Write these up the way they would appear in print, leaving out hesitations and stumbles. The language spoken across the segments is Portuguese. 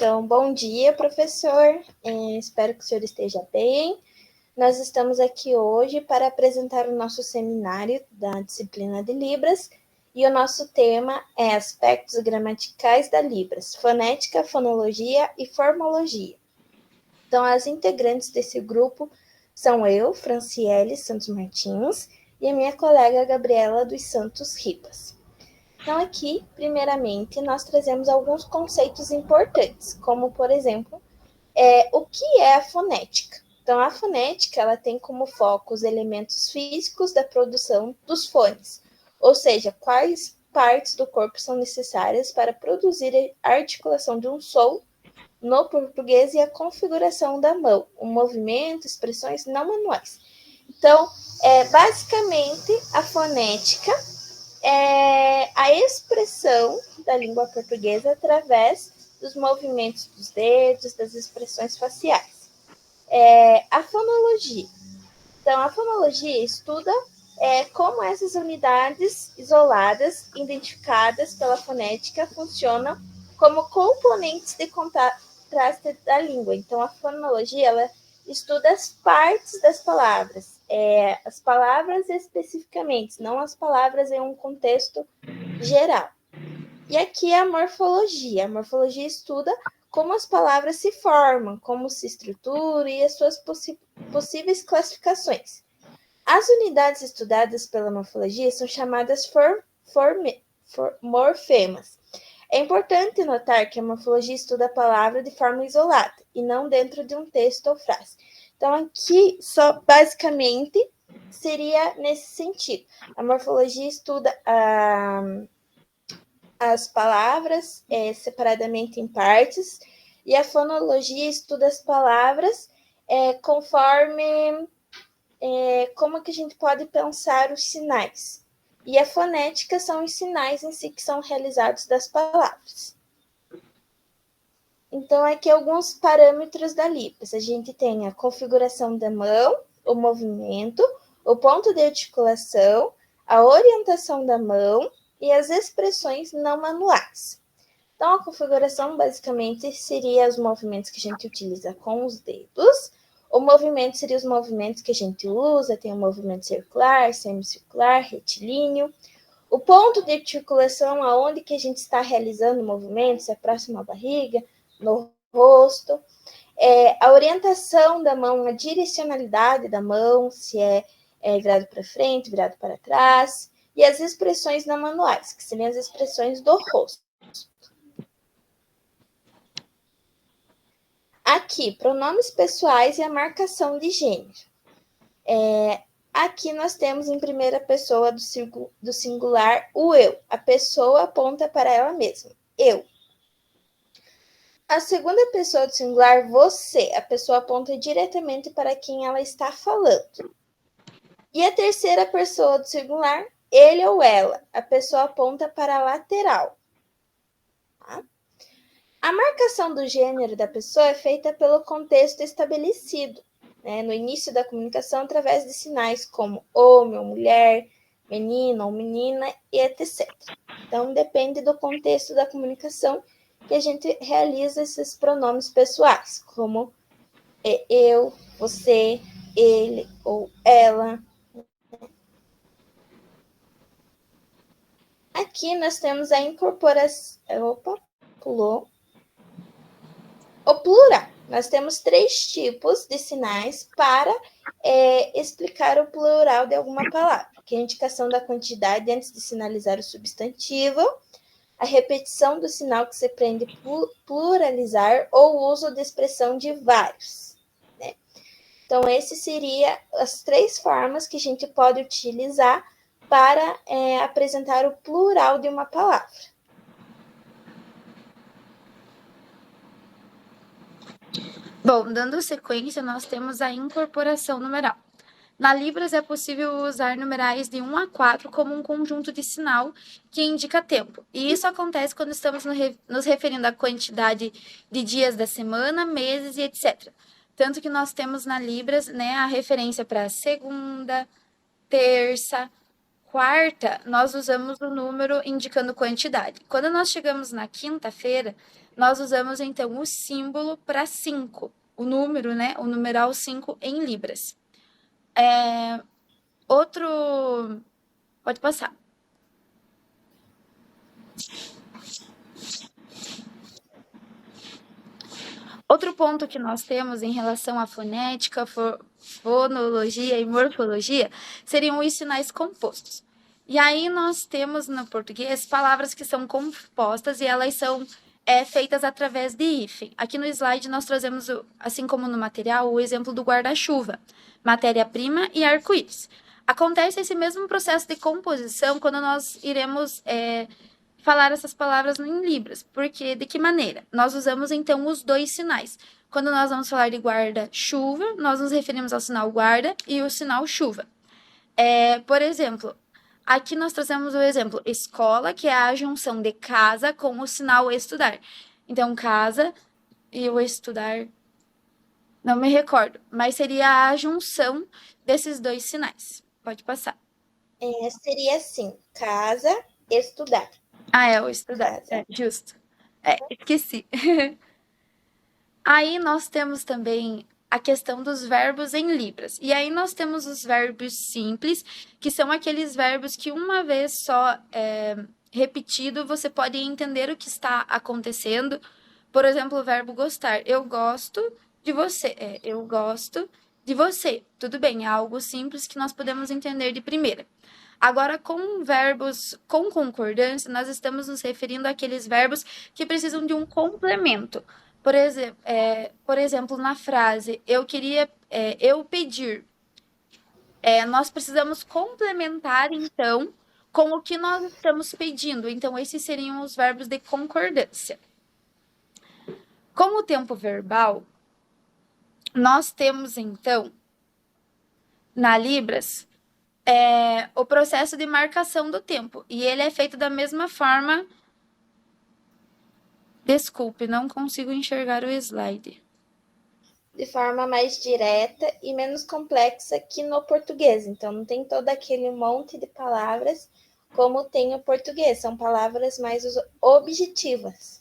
Então, bom dia, professor. Espero que o senhor esteja bem. Nós estamos aqui hoje para apresentar o nosso seminário da disciplina de Libras e o nosso tema é Aspectos gramaticais da Libras, fonética, fonologia e formologia. Então, as integrantes desse grupo são eu, Franciele Santos Martins, e a minha colega Gabriela dos Santos Ribas. Então, aqui, primeiramente, nós trazemos alguns conceitos importantes, como, por exemplo, o que é a fonética? Então, a fonética, ela tem como foco os elementos físicos da produção dos fones, ou seja, quais partes do corpo são necessárias para produzir a articulação de um som no português e a configuração da mão, o movimento, expressões não manuais. Então, basicamente, a fonética é a expressão da língua portuguesa através dos movimentos dos dedos, das expressões faciais. A fonologia. Então, a fonologia estuda como essas unidades isoladas, identificadas pela fonética, funcionam como componentes de contraste da língua. Então, a fonologia, ela estuda as partes das palavras, as palavras especificamente, não as palavras em um contexto geral. E aqui é a morfologia. A morfologia estuda como as palavras se formam, como se estruturam e as suas possíveis classificações. As unidades estudadas pela morfologia são chamadas morfemas. É importante notar que a morfologia estuda a palavra de forma isolada e não dentro de um texto ou frase. Então, aqui, só basicamente, seria nesse sentido. A morfologia estuda as palavras separadamente em partes e a fonologia estuda as palavras conforme como que a gente pode pensar os sinais. E a fonética são os sinais em si que são realizados das palavras. Então, aqui alguns parâmetros da Libras. A gente tem a configuração da mão, o movimento, o ponto de articulação, a orientação da mão e as expressões não manuais. Então, a configuração basicamente seria os movimentos que a gente utiliza com os dedos. O movimento seria os movimentos que a gente usa, tem o movimento circular, semicircular, retilíneo. O ponto de articulação, aonde que a gente está realizando o movimento, se é próximo à barriga, no rosto. A orientação da mão, a direcionalidade da mão, se é virado para frente, virado para trás. E as expressões não manuais, que seriam as expressões do rosto. Aqui, pronomes pessoais e a marcação de gênero. Aqui nós temos em primeira pessoa do singular o eu. A pessoa aponta para ela mesma. Eu. A segunda pessoa do singular, você. A pessoa aponta diretamente para quem ela está falando. E a terceira pessoa do singular, ele ou ela. A pessoa aponta para a lateral. Tá? A marcação do gênero da pessoa é feita pelo contexto estabelecido, né, no início da comunicação, através de sinais como homem ou mulher, menino ou menina e etc. Então, depende do contexto da comunicação que a gente realiza esses pronomes pessoais, como eu, você, ele ou ela. Aqui nós temos a incorporação... Opa, pulou. O plural. Nós temos 3 tipos de sinais para explicar o plural de alguma palavra, que é a indicação da quantidade antes de sinalizar o substantivo, a repetição do sinal que se pretende pluralizar ou o uso de expressão de vários. Né? Então, essas seriam as 3 formas que a gente pode utilizar para apresentar o plural de uma palavra. Bom, dando sequência, nós temos a incorporação numeral. Na Libras é possível usar numerais de 1 a 4 como um conjunto de sinal que indica tempo. E isso acontece quando estamos nos referindo à quantidade de dias da semana, meses e etc. Tanto que nós temos na Libras, né, a referência para segunda, terça, quarta, nós usamos o número indicando quantidade. Quando nós chegamos na quinta-feira, nós usamos então o símbolo para 5, o número, né? O numeral 5 em libras. Outro. Pode passar. Outro ponto que nós temos em relação à fonética, fonologia e morfologia seriam os sinais compostos. E aí nós temos no português palavras que são compostas e elas são feitas através de hífen. Aqui no slide nós trazemos, assim como no material, o exemplo do guarda-chuva, matéria-prima e arco-íris. Acontece esse mesmo processo de composição quando nós iremos falar essas palavras em libras. Porque, de que maneira? Nós usamos, então, os dois sinais. Quando nós vamos falar de guarda-chuva, nós nos referimos ao sinal guarda e o sinal chuva. Por exemplo, aqui nós trazemos o exemplo escola, que é a junção de casa com o sinal estudar. Então, casa e o estudar, não me recordo, mas seria a junção desses dois sinais. Pode passar. Seria assim, casa, estudar. O estudar, justo. Esqueci. Aí nós temos também a questão dos verbos em libras. E aí nós temos os verbos simples, que são aqueles verbos que uma vez só repetido, você pode entender o que está acontecendo. Por exemplo, o verbo gostar. Eu gosto de você. Eu gosto de você. Tudo bem, é algo simples que nós podemos entender de primeira. Agora, com verbos com concordância, nós estamos nos referindo àqueles verbos que precisam de um complemento. Por exemplo, na frase, eu queria, eu pedir. Nós precisamos complementar, então, com o que nós estamos pedindo. Então, esses seriam os verbos de concordância. Com o tempo verbal, nós temos, então, na Libras, o processo de marcação do tempo. E ele é feito da mesma forma. Desculpe, não consigo enxergar o slide. De forma mais direta e menos complexa que no português. Então, não tem todo aquele monte de palavras como tem o português. São palavras mais objetivas.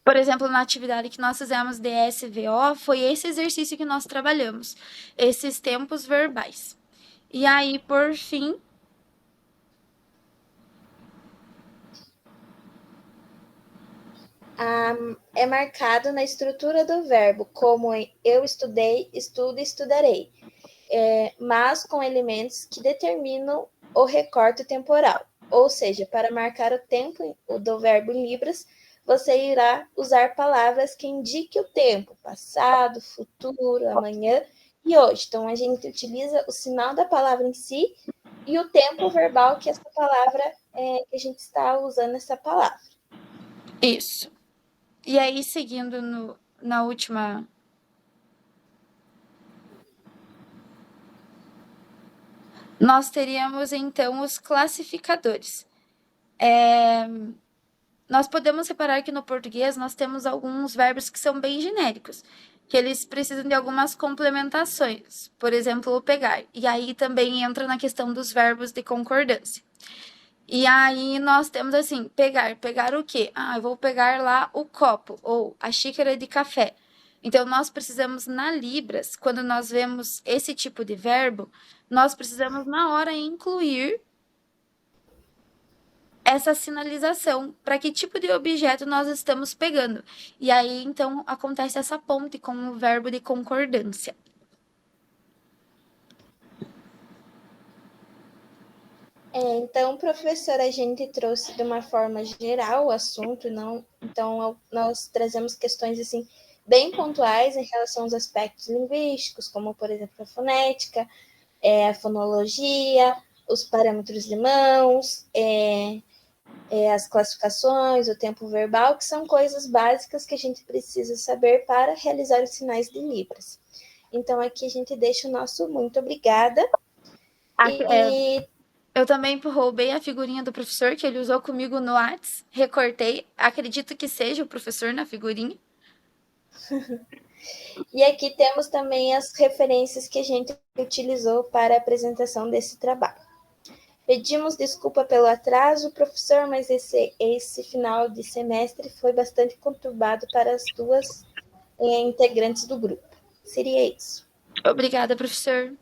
Por exemplo, na atividade que nós fizemos de SVO, foi esse exercício que nós trabalhamos. Esses tempos verbais. E aí, por fim, é marcado na estrutura do verbo, como em eu estudei, estudo, estudarei, mas com elementos que determinam o recorte temporal. Ou seja, para marcar o tempo do verbo em libras, você irá usar palavras que indiquem o tempo, passado, futuro, amanhã e hoje. Então, a gente utiliza o sinal da palavra em si e o tempo verbal que essa palavra, que a gente está usando essa palavra. Isso. E aí, seguindo na última... Nós teríamos, então, os classificadores. Nós podemos separar que no português nós temos alguns verbos que são bem genéricos, que eles precisam de algumas complementações. Por exemplo, o pegar. E aí também entra na questão dos verbos de concordância. E aí nós temos assim, pegar. Pegar o quê? Eu vou pegar lá o copo ou a xícara de café. Então, nós precisamos, na Libras, quando nós vemos esse tipo de verbo, nós precisamos, na hora, incluir essa sinalização para que tipo de objeto nós estamos pegando. E aí, então, acontece essa ponte com o verbo de concordância. Então, professora, a gente trouxe de uma forma geral o assunto, então nós trazemos questões assim bem pontuais em relação aos aspectos linguísticos, como, por exemplo, a fonética, a fonologia, os parâmetros de mãos, as classificações, o tempo verbal, que são coisas básicas que a gente precisa saber para realizar os sinais de Libras. Então, aqui a gente deixa o nosso muito obrigada. Eu também roubei a figurinha do professor que ele usou comigo no Whats, recortei, acredito que seja o professor na figurinha. E aqui temos também as referências que a gente utilizou para a apresentação desse trabalho. Pedimos desculpa pelo atraso, professor, mas esse final de semestre foi bastante conturbado para as duas integrantes do grupo. Seria isso. Obrigada, professor.